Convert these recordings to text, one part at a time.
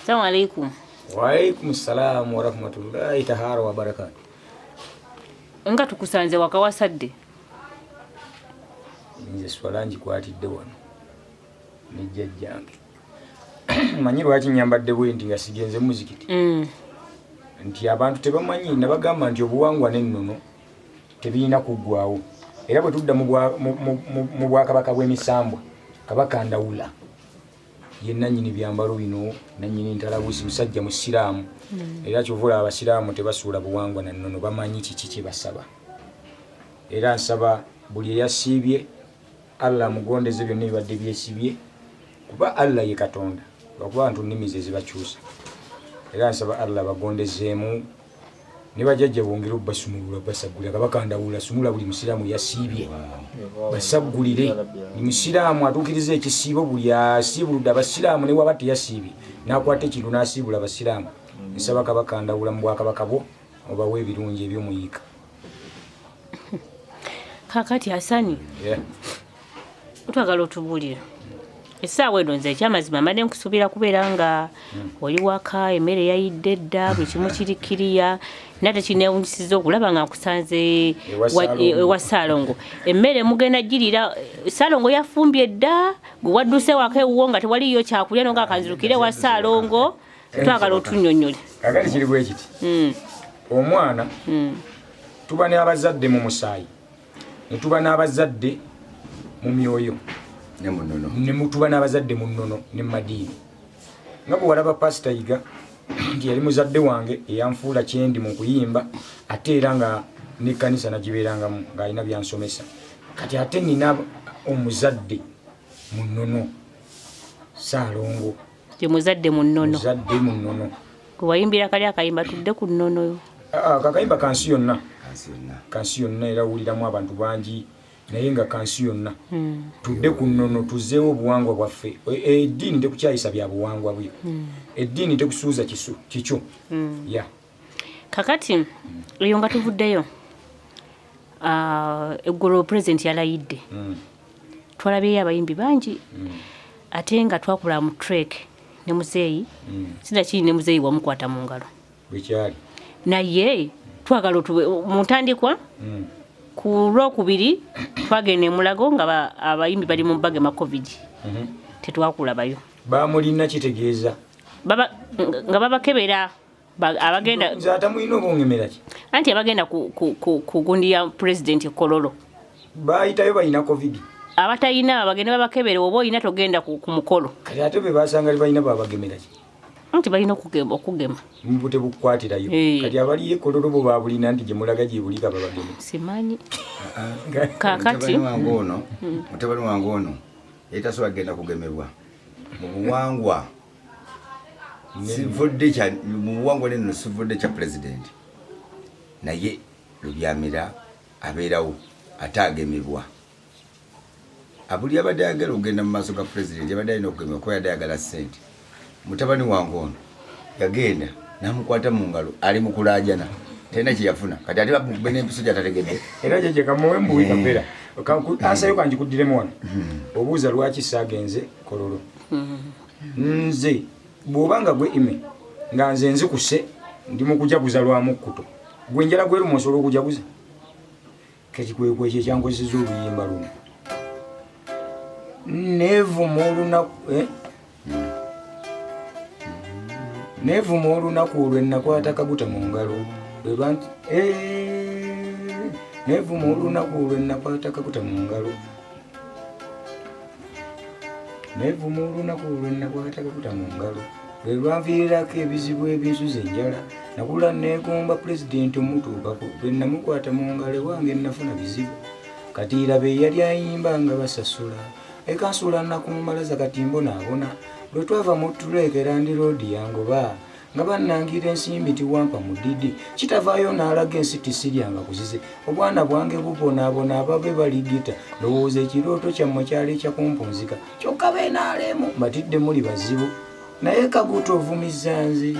Assalamu alaikum. Wa alaikum salaam wa rahmatullahi ta'ala wa barakatuh. Nga tukusanze wakawasadde. Nze swalanji kwatidde wano. Nijjajjange. Manyi lwaki nyambadde bwenti nga sigenze muzikiti. Nti abantu tebamanyi nabagamba nti obuwangwa n'ennono tebirina kuggwaawo. Era bwe tudda mu bwakabaka bw'emisambwa kabaka Ndawula ye nannyini byambalo bino nannyini ntalabuzi musajja musiraamu era kyovula abasiraamu tebasuula buwangwa na nnono bamanyi kiki kye basaba. Era nsaba buli eyasiibye Allah mugondeze byonna ebibadde byesibye kuba Allah ye Katonda lwakuba abantu nnimi ze zibakyusa. Era nsaba Allah bagondezeemu ne bajjajja bongera obbasumulula basagulira kabaka Ndawula sumula buli musiraamu yasiibye basagulire ni musiraamu atuukiriza ekisiibo buli asiibuludde abasiraamu ne waba teyasiibye n'akwata ekintu n'asiibula abasiraamu. Nsaba kabaka Ndawula mu bwakabaka bwo obawe ebirungi ebyomuyiika. Kakati Hasani, utwagala otubuulira essaawa eno nze ekyamazima mbadde nkusuubira kubeera nga oli waka emmere yayidde dda buli kimu kirikkiriya nate kineewunyisiza okulaba nga nkusanze ewa Ssaalongo. Emmere mugenda girira Ssaalongo yafumbye dda gwe wadduse waka ewuwo nga tewaliyo kyakulya nonga akanzirukire wa Ssaalongo. Twagala otunnyonnyole. Kakati kiri bwe kiti omwana tuba n'abazadde mu musaayi ne tuba n'abazadde mu myoyo ne mutuba n'abazadde mu nnono ne madiini. Nga bwe walaba Pastor Yiga nti yali muzadde wange eyanfuula kyendi mu kuyimba ate era nga n'ekkanisa nagibeerangamu ng'alina byansomesa. Kati ate nina omuzadde mu nnono Ssaalongo. Ye muzadde mu nnono. Muzadde mu nnono. Gwe wayimbira kali akayimba tudde ku nnono. Kakayimba kansi yonna. Kansi yonna era wuliramu abantu bangi. Naye nga kansi yonna tudde ku nnono tuzzeewo obuwangwa bwaffe. Eddiini tekukyayisa bya buwangwa bwe. Eddiini tekusuuza kikyo. Kakati eyo nga tuvuddeyo eggolo President yalayidde twalabyeyo abayimbi bangi ate nga twakula mu trek ne muzeeyi sinakiri ne muzeeyi wamukwata mu ngalo bwekyali naye twagala mu ntandikwa ku Lwokubiri twagenda e Mulago nga abayimbi bali mu bagema COVID tetwakulabayo. Bamulina kitegeeza nga babakebera abagenda nzata mulina obongemera ki anti abagenda ku gundi ya President Kololo bayitayo balina COVID abatayina abagenda babakebera oba oyina togenda ku mukolo kati ate be basanga balina babagemera ki anti balina okugema mbute bukwatirayo kati abali Kololo bo babulina nti gye mulaga gye bulika babagema simanyi kakati mutabani wange ono yetaso agenda kugemebwa mu buwangwa sivudde kya mu buwangwa neno sivudde kya president naye lubyamira abeerawo atagemebwa abuli abadde ayagala okugenda mu maaso ga president yabadde alina okugemebwa kuba yadde ayagala ssente. Mutabani wange ono yagenda namukwata mu ngalo ali mu kulaajana tena kyeyafuna kati ate bamukube n'empiso gyatategedde era gye kamuwe mbuwi kabeera ansayo kanji kuddiremu wano obuuza lwaki saagenze Kololo. Nze bw'obanga gwe ime nga nze nzikuse ndi mu kujaguza lwa mukkuto gwe njala gwerumu osobola okujaguza kati kwekyo ekyankozesa oluyimba luno neevuma olunaku olwo ennakwata kaguta mu ngalo neevuma olunaku olwo ennakwata kaguta mu ngalo neevuma olunaku olwo ennakwata kaguta mu ngalo lwe lwanviirako ebizibu ebinsuza enjala nakula neegomba pulezidenti omutuukako lwe namukwata mu ngalo ewange nafuna bizibu kati irabe yali ayimba nga basasula ekansula nakumumalaza kati mbonaabona lwe twava mu tulekera ndi roodi yangoba nga bannangira ensimbi tiwampa mu ddidi kitavaayo n'alaga ensi tisiryanga kuzize obwana bwange bubonaabona ababe baligita lowooza ekirooto kyammwe kyali kyakumpunzika kyokka beenaalemu batidde muli bazibu naye kaguta ovumizza nze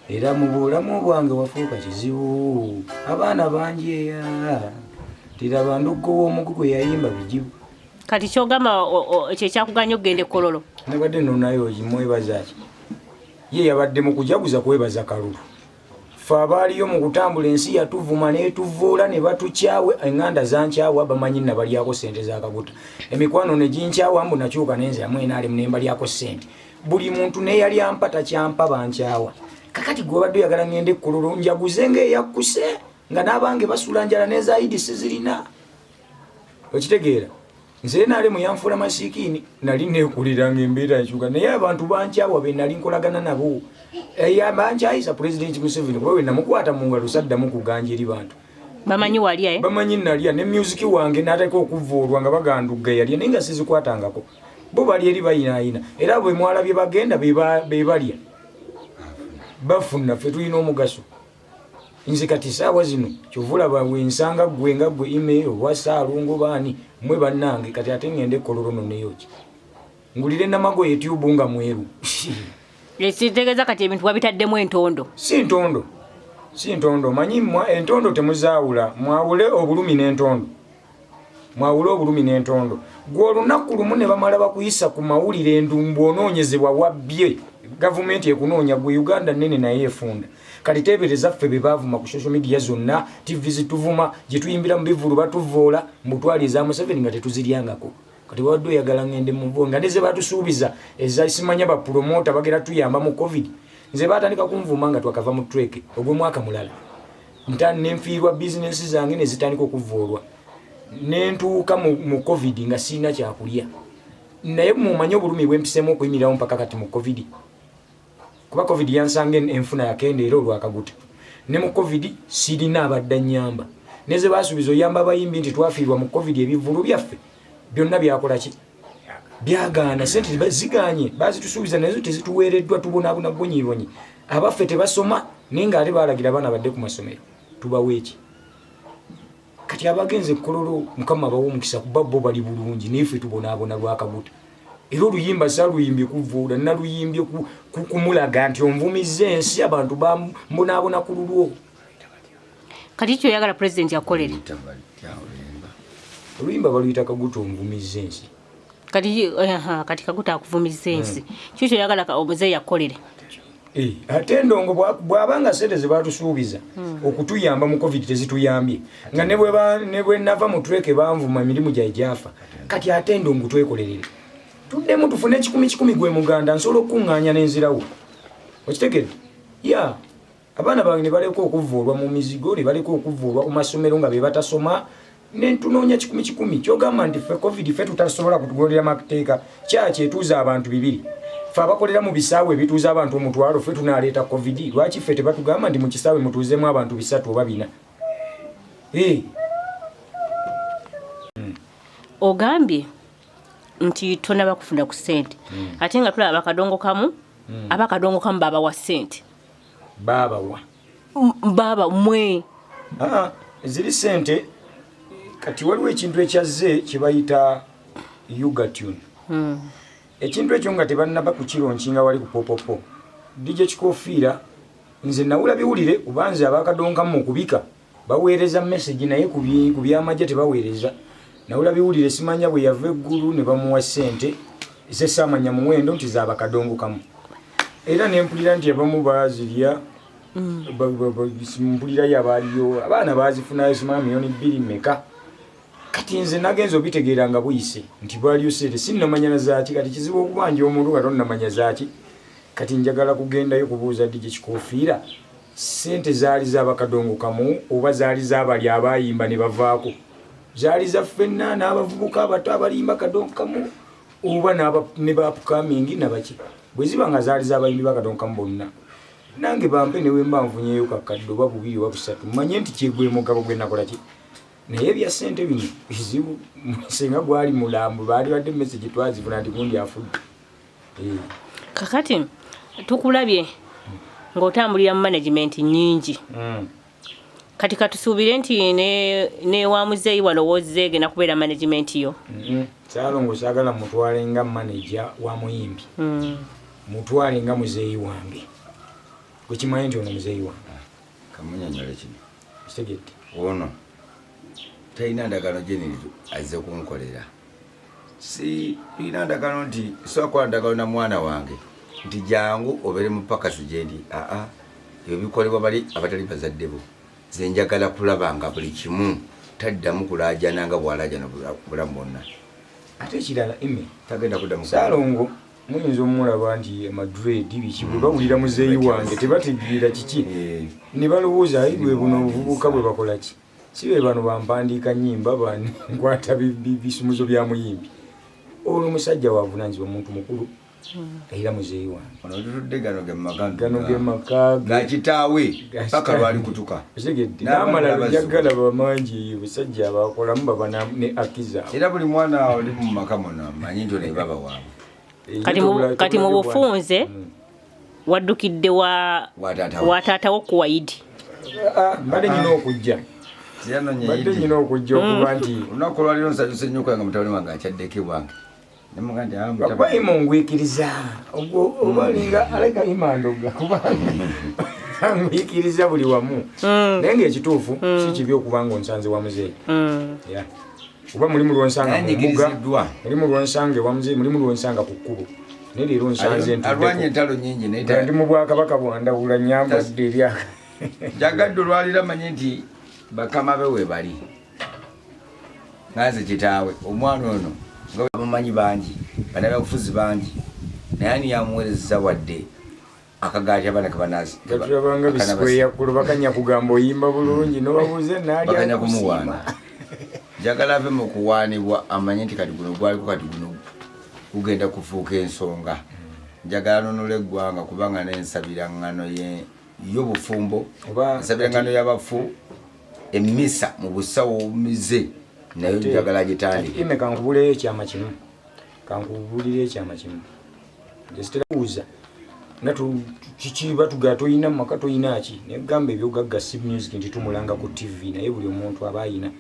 era mu bulamu bwange wafuuka kizibu abaana bangi eya tiraba nduggo w'omugugu yayimba bijibu kati kyogamba ekyo ekyakuganya okugenda e Kololo nabadde nonayo kimwebaza ki ye yabadde mu kujaguza kwebaza Kalulu. Ffe abaaliyo mu kutambula ensi yatuvuma n'etuvoola ne batukyawe, eŋŋanda zankyawa bamanyi nabalyako ssente za Kaguta. Emikwano ne ginkyawa mbu nakyuka nenze amwe naali munemba lyako ssente. Buli muntu neyali ampata kyampa bankyawa. Kakati gwe obadde oyagala ngende Kololo njaguze ng'eyakkuse nga n'abange basula njala n'ezaayidi sizirina. Okitegeera? Nze naali muyanfula masikiini nali neekuliranga embeera enkyuka naye abantu bankyawa be nali nkolagana nabo. Bankyayisa President Museveni kuba we namukwata mu ngalo saddamu kuganja eri bantu. Bamanyi walya Bamanyi nalya ne music wange n'ateeka okuvuulwa nga bagandugga yalya naye nga sizikwatangako. Bo bali eri bayinaayina era bwe mwalabye bagenda be balya. Bafuna ffe tulina omugaso. Nze kati saawa zino kyovula bwensanga gwe nga gwe email wasaalungo baani mwe bannange kati ate ngende Kololo neyoki. Ngulire Namago YouTube nga mweru. Ekitegeeza kati ebintu wabitaddemu entondo. Si ntondo manyi entondo temuzaawula mwawule obulumi n'entondo. Gwe olunaku lumu ne bamala bakuyisa ku mawulire endumbu onoonyezebwa wabbye gavumenti ekunoonya gwe Uganda nnene naye efunda. Kati teebereza ffe be baavuma ku social media zonna, TV zituvuma, gye tuyimbira mu bivulu batuvoola, mbutwali eza Museveni nga tetuziryangako. Kati wadde oyagala ngende mu bo nga neze batusuubiza eza simanya ba promoter bagera tuyamba mu COVID. Nze batandika kunvuma nga twakava mu trek ogwe mwaka mulala. Ntani nenfiirwa business zange ne zitandika okuvoolwa. Nentuuka mu COVID nga sina kyakulya. Naye mumanyi obulumi bwempisemu okuyimirawo mpaka kati mu COVID. Kuba COVID yansange enfuna yakendeera olwakaguta. Ne mu COVID sirina abadda nyamba. Neze basuubiza oyamba abayimbi nti twafiirwa mu COVID ebivulu byaffe. Byonna byakola ki? Byagaana sente baziganye bazitusuubiza nazo tezituweereddwa tubonaabona bonyibonyi. Abaffe tebasoma naye nga ate baalagira abaana badde ku masomero. Tubaweeki. Kati abagenze Kololo Mukama bawo omukisa kuba bo bali bulungi niffe tubonaabona lwakaguta. Era oluyimba saluyimbi kuvuula naluyimbye kumulaga nti onvumizza ensi abantu bamubonaabona ku lulwo. Kati kyo oyagala President akolere. Oluyimba baluyita Kaguta onvumizza ensi. Kati Kaguta akuvumizza ensi. Kyo oyagala omuzeeyi akolere. Ate Ndongo bw'abanga sente ze batusuubiza okutuyamba mu COVID tezituyambye nga ne bwe nava mu trek banvuma emirimu gyai gyafa. Kati ate Ndongo twekolerere. Tuddemu tufune 10 gwe Muganda nsobola okuŋŋaanya n'enzirawo. Okitegedde? Abaana bange ne baleka okuvuulwa mu mizigo ne baleka okuvuulwa ku masomero nga be batasoma ne tunoonya 10 kyogamba nti ffe COVID ffe tutasobola kutugolera mateeka kyaki etuuza abantu 2. Ffe abakolera mu bisaawe ebituuza abantu 1,000 ffe tunaaleeta COVID. Lwaki ffe tebatugamba nti mu kisaawe mutuuzemu abantu 3 oba 4? Ogambye nti tonaba kufuna ku ssente ate nga tulaba abakadongo kamu baba wa ssente. Baba mwe ziri ssente. Kati waliwo ekintu ekyazze kye bayita Yugatune. Ekintu ekyo nga tebannaba kukironkinga wali ku popopo. DJ Kikofiira nze nawula biwulire ubanze abakadonkamu okubika baweereza message naye ku byamagye tebaweereza. Nawula biwulire simanya bwe yava eggulu ne bamuwa ssente esesamanya muwendo nti zaabakadongokamu. Era nempulira nti abamu baazirya mpulira yabaaliyo abaana baazifunayo simanya milioni 2 meka. Kati nze nagenza obitegeera nga buyise nti bwaliyo sente sinnamanya na zaaki kati kizibu okubanja omuntu nga tonnamanya zaaki. Kati njagala kugendayo kubuuza DJ Kikofiira sente zaali z'abakadongokamu oba zaali z'abali abayimba ne bavaako. Zaali za ffenna n'abavubuka abato abalimba kadongokamu oba ne baapukamingi nabaki. Bwe ziba nga zaali z'abayimbi bakadongokamu bonna nange bampe ne wemba nfunyeyo kakadde oba 2 oba 3 mmanye nti kyegwe mugabo gwe nakola ki. Naye ebya ssente bino bizibu singa gwali mulambo baali badde message twazifuna nti gundi afudde. Kakati tukulabye ng'otambulira mu management nyingi. Kati katusuubire nti ne wa muzeeyi wano wozzeegenda kubeera management yo. Kyalongo saagala mutwale nga manager wa muyimbi. Mutwale nga muzeeyi wange. Gwekimanyi nti ono muzeeyi wange. Kamunyonyola kino. Kitegedde. Ono talina ndagano gyeniri azze kunkolera. Si tulina ndagano nti sokola ndagano na mwana wange nti jangu obere mu pakasi gyendi ebyo bikolebwa bali abatali bazadde bo nze njagala kulaba nga buli kimu taddamu kulajana nga bwalajana bulamu bwonna ate ekirala tagenda kuddamu Saalongo muyinza omulaba nti Madrid biki bwe bawulira muzeeyi wange tebategeera kiki ne balowooza bwe buno obuvubuka bwe bakola ki si be bano bampandiika nnyimba bankwata bisumuzo bya muyimbi olwo omusajja wavunaanyizibwa omuntu mukulu era muzeeyi wange ono tutudde gano ge maka gakitaawe paka lwali kutuka n'amalala jagala bamangi busajja abakolamu baba ne akiza era buli mwana oli mu maka muno manyi nti ono baba waabwe kati mu bufunze waddukidde wa taatawo kuwaidi mbadde nyina okujja okuba nti olunaku olwaliro nsanyuse nnyo okulanga mutabani wange akyaddeko ewange Bayimo ngwikiriza obalinga aleka imandoga ngwikiriza buli wamu naye ng'ekituufu si kibi okubanga onsanze wa muzeeyi oba mulimu lwonsanga mumuga mulimu lwonsanga ewa muzeeyi mulimu lwonsanga ku kkubo naye leero nsanze alwanye entalo nyingi ndi mu bwakabaka bwandawula nyambadde eryaka jagadde olwalira manye nti bakama be we bali ngaze kitaawe omwana ono nga bamanyi bangi banabafuzi bangi naye ani yamuweereza wadde akagaati abaana kabanazi katulabanga bisikweya bakanya kugamba oyimba bulungi nobabuuze bakanya kumuwaana njagala ave mu kuwaanibwa amanye nti kati guno gwaliko kati guno kugenda kufuuka ensonga njagala nonole eggwanga kubanga n'ensabiraŋŋano y'obufumbo ensabiraŋŋano y'abafu emisa mu busawo obumize nayo njagala gitandike ime kankubuleyo ekyama kimu kankubulira ekyama kimu gesiterabuuza kikiba tuga toyina mu maka toyina ki negamba ebyogagga si music nti tumulanga ku TV naye buli omuntu aba ayina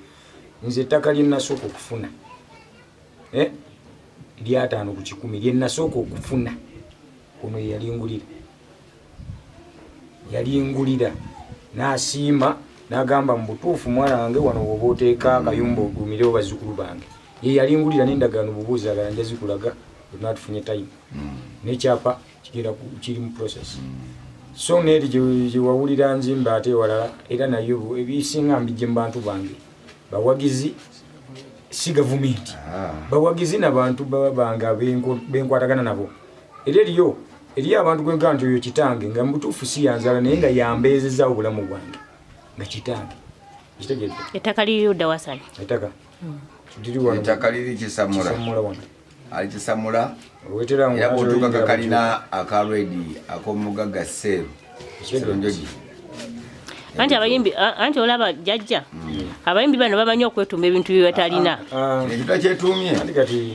nze ettaka lye nasooka okufuna lyataano ku 10 lye nasooka okufuna ono yalingulira n'asiima n'agamba mu butuufu mwana wange wano bw'oba oteeka akayumba ogumirewo bazzukulu bange ye yalingulira n'endagaano bubuuzagala nja zikulaga olina tufunye time n'ekyapa kiri mu process so neeri gye wawulira nzimba ate ewalala era nayo ebisinga mbijje mu bantu bange bawagizi si gavumenti bawagizi n'abantu bange benkwatagana nabo era eriyo abantu gwenga nti oyo kitange nga mubutuufu si yanzala naye nga yambeezezaawo obulamu bwange nga kitange kitegedde ettaka liri ludda wasani ettaka liri kisamula ali kisamula era bw'otuuka kakalina akalwedi ak'omugagga seeru kironjogi anti olaba jjajja abayimbi bano bamanyi okwetuuma ebintu bye batalina ekitwa kyetuumye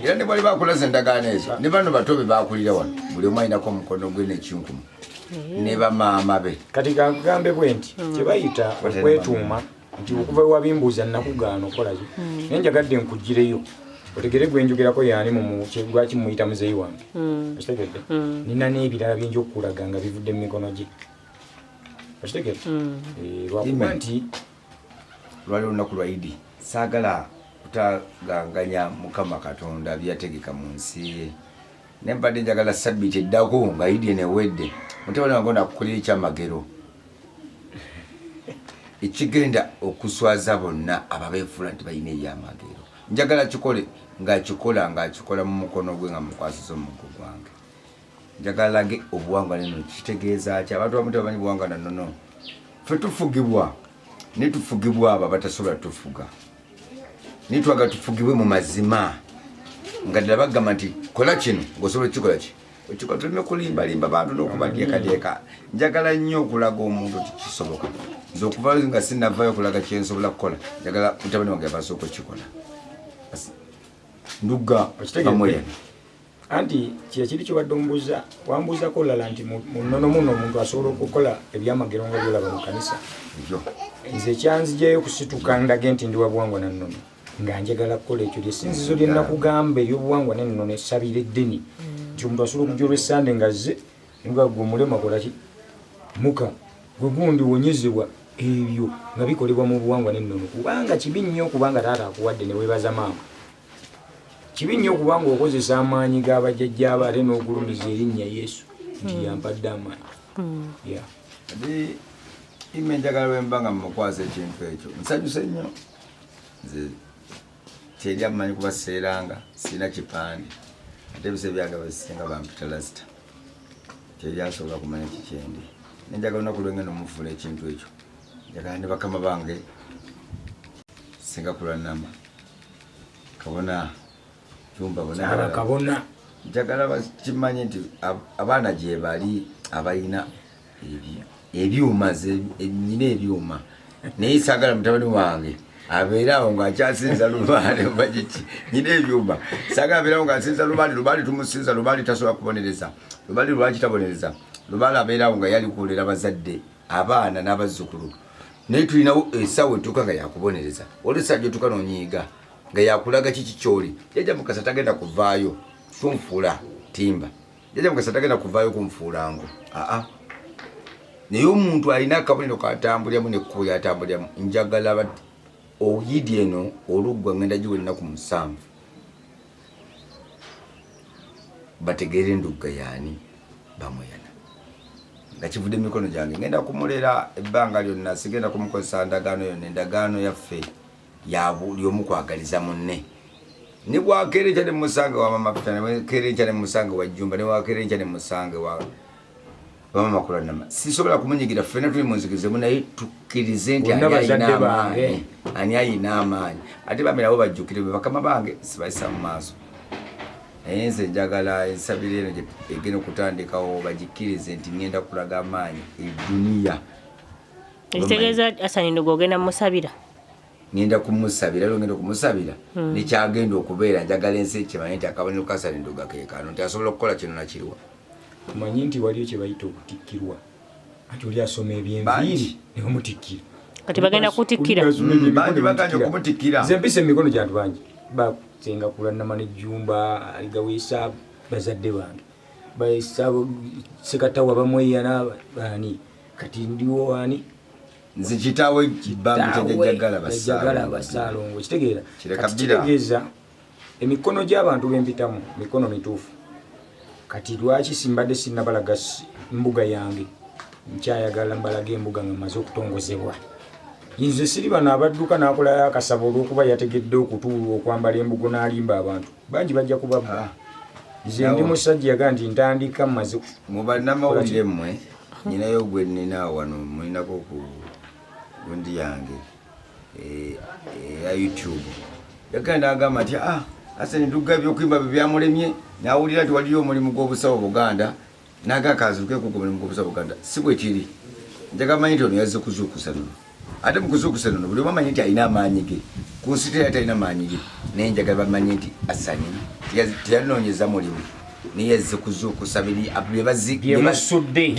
era ne bali bakulaza endagaano ezo ne bano bato be bakulira wano buli omu alinako omukono gwe n'ekinkumu ne bamaama be kati kagambe bwe nti kyebayita okwetuuma nti okuva wabimbuuza nakugaana okolazo naye njagadde nkuggireyo otegere gwenjogerako yaani lwaki muyita muzeeyi wange okitegedde nina n'ebirala bingi okukulaga nga bivudde mu mikono gye okitegedde lwakuba nti lwali olunaku lwa idi saagala kutaganganya mukama katonda byategeka mu nsi ye ne mbadde njagala sabbiiti eddako nga idi enewedde mutabani wange nakukolera ekyamagero ekigenda okuswaza bonna ababeefuula nti balina ebyamagero njagala kikole ng'akikola mu mukono gwe nga mukwasiza omugu gwange njagala lage obuwangwa neno kitegeeza ki abantu bamu tebamanyi buwangwa nanono ffe tufugibwa ne tufugibwa abo abatasobola tufuga naye twagala tufugibwe mu mazima nga ddala bagamba nti kola kino ng'osobola okukikola ki okikola tuleme kulimbalimba bantu n'okubadyekadyeka njagala nnyo okulaga omuntu tikisoboka nze okuvaayo nga sinnavaayo okulaga kyensobola kukola njagala mutabani wange abasooka okukikola ndugga amwe anti kyekiri kyobadde ombuuza wambuuzako olala nti munono muno omuntu asobola okukola ebyamagero nga byolaba mu kanisa nze ekyanzijayo okusituka ndage nti ndi wabuwangwa nannono nga njagala kukola ekyo lyesinzizo lye nakugamba ery'obuwangwa nennono essabira eddeni nti omuntu asobola okujja olw'essande nga zze nga gwe mulema kolaki muka gwe gundi wonyezebwa ebyo nga bikolebwa mu buwangwa nennono kubanga kibi nnyo kubanga taata akuwadde ne weebaza maama kibi nnyo kubanga okozesa amaanyi g'abajjajja abo ate n'ogulumiza erinnya Yesu nti yampadde amaanyi. Yeah. Adi ime njagala wembanga mukwasa ekintu ekyo nsanyuse nnyo nze teri amanyi kubaseeranga sina kipande ate ebise byange basinga bampita lasita teri asobola kumanya kikyendi nenjagala olunaku lwengenda omufuula ekintu ekyo njagala ne bakama bange singa kulanama kabona kyumba bona kabona njagala bakimanye nti abaana gye bali abayina ebyuma nyina ebyuma naye saagala mutabani wange abeerawo ng'akyasinza lubaale bagiki nyina ebyuma saagala abeerawo ng'asinza lubaale tumusinza lubaale tasobola kubonereza lubaale lwaki tabonereza lubaale abeerawo nga yali kuolera bazadde abaana n'abazzukulu naye tulinawo essaawa etuuka nga yakubonereza olwesajja otuuka n'onyiiga nga yakulaga kiki kyoli jjajja Mukasa tagenda kuvaayo kunfuula timba jjajja Mukasa tagenda kuvaayo kunfuula ngo naye omuntu alina akabonero katambuliramu nekkubo lyatambuliramu njagala oyidi eno oluggwa ngenda giwa ennaku 7 bategeere endugga yaani bamuyana nga kivudde emikono gyange ngenda kumulera ebbanga lyonna sigenda kumukozesa ndagaano yonna endagaano yaffe buli omu kwagaliza munne ne bwakeerenca ne musange wa mama Peter ne keerenca ne musange wa Jjumba ne wakeerenca ne musange wa mama Kulanama sisobola kumunyigira ffena tuli munzikizemu naye tukkirize nti ani ayina amaanyi ate bamerawo bajjukire be bakama bange sibayisa mu maaso naye nze njagala ensabiro eno egenda okutandikawo bagikkirize nti ngenda kulaga amaanyi eduniya ekitegeeza Hassan Nduga ogenda musabira ngenda kumusabira lero ngenda kumusabira nekyagenda okubeera njagala ensi ekimanye nti akabonero ka Hassan Nduga keekano nti asobola okukola kino nakiriwa omanyi nti waliyo kye bayita okutikkirwa ati oli asoma ebyenviiri ne bamutikkira kati bagenda kutikkira bangi baganya okumutikkira nze mpisa emikono gy'abantu bangi basenga Kulanama ne Jjumba aligaweesa bazadde bange baesa sekatawa bamweyana baani kati ndiwo ani nze kitaawe bangu tejagala basaalongo kitegeera kitegeeza emikono gy'abantu bempitamu mikono mituufu kati lwaki simbadde sinnabalaga mbuga yange nkyayagala mbalaga embuga nga maze okutongozebwa nze siri bano abadduka n'akolayo akasabo olw'okuba yategedde okutuulwa okwambala embugo n'alimba abantu bangi bajja kubabba nze ndi musajja yaga nti ntandika mmaze mu bannamawulire mmwe nyinayo gwe nnina wano mulinako ku gundi yange ya YouTube yagenda agamba nti Hassan Nduga ebyokuyimba byamulemye nawulira nti waliyo omulimu gw'obusawo Buganda nagakazuke ku omulimu gw'obusawo Buganda si bwe kiri njagala manyi nti ono yazze kuzuukusa nno ate mu kuzuukusa nno buli omanyi nti alina amaanyi ge ku nsi teri atalina maanyi ge naye njagala bamanye nti Hassan teyanoonyeza mulimu naye yazze kuzuukusa bye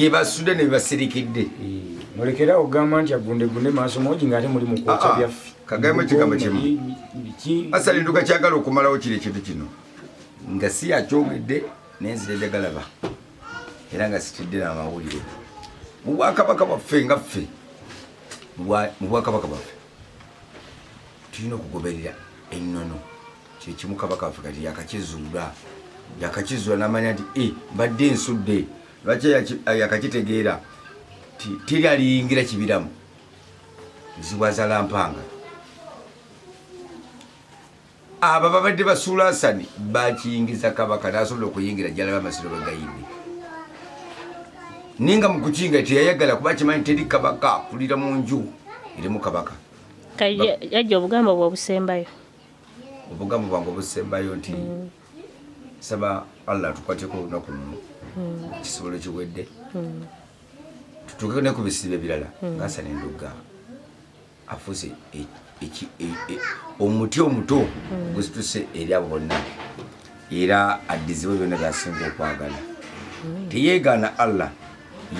basudde ne bibasirikidde mulekera ogamba nti agundegunde maaso mogi ng'ate muli mu kwokya byaffe kagamba ekigambo kimu Hassan Nduga kyagala okumalawo kiri ekintu kino nga si yakyogedde nenzire galaba era nga sitidde n'amawulire mu bwakabaka bwaffe nga ffe mu bwakabaka bwaffe tulina okugoberera ennono kyekimu kabaka waffe kati yakakizuula n'amanya nti mbadde ensudde lwaki yakakitegeera teri aliyingira kibiramu nzibwazala mpanga aba babadde basuula Hassan bakiyingiza kabaka n'asobola okuyingira gyalaba amasiro bagayidde ninga mu kukinga teyayagala kuba kimanyi teri kabaka kulira mu nju erimu kabaka yajja obugambo bwobusembayo obugambo bwange obusembayo nti saba Allah tukwateko olunaku luno kisobolo kiwedde tutuuke ne ku bisibo ebirala nga Hassan Nduga afuuse omuti omuto gusituse eri abo bonna era addizibwe byonna byasinga okwagala teyeegaana Allah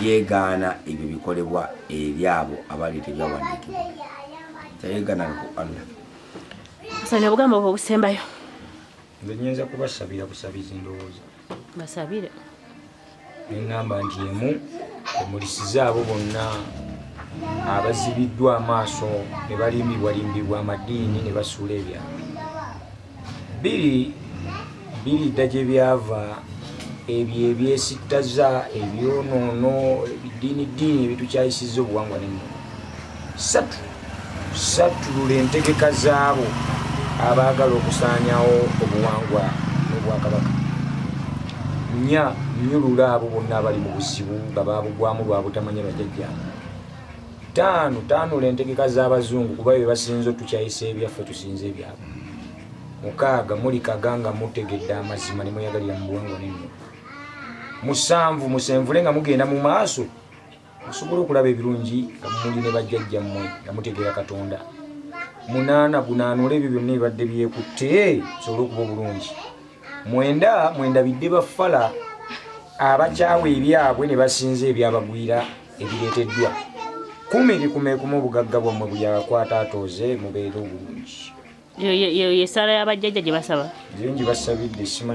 yeegaana ebyo bikolebwa eri abo abaleeta ebyawandiikibwa teyeegaana ku Allah Hassan obugambo obusembayo nze nyinza kubasabira busabizi ndowooza basabire neŋŋamba nti emu emulisiza abo bonna abazibiddwa amaaso ne balimbibwalimbibwa amadiini ne basuula ebyabwe biri dda gye byava ebyo ebyesittaza ebyonoono ebidiinidiini ebitukyayisizza obuwangwa n'ennono. 3 lula entegeka zaabo abaagala okusaanyawo obuwangwa n'obwakabaka. 4 nyulula abo bonna abali mu buzibu nga baabugwamu lwa butamanya bajjajjange. 5 lula entegeka z'abazungu kuba bye basinze otukyayisa ebyaffe tusinze ebyabwe. 6 mulikaga nga mutegedde amazima ne mweyagalira mu buwangwa n'ennono. 7 musenvule nga mugenda mu maaso musobole okulaba ebirungi nga muli ne bajjajjammwe nga mutegeera Katonda. 8 bunaanula ebyo byonna ebibadde byekutte bisobole okuba obulungi. 9 mwendabidde baffala abakyawa ebyabwe ne basinza ebyabagwira ebireeteddwa. 10 likumeekume obugagga bwammwe buli akwata atooze mubeere obulungi. Ye sala y'abajjajja gye basaba. Nze ngibasabidde.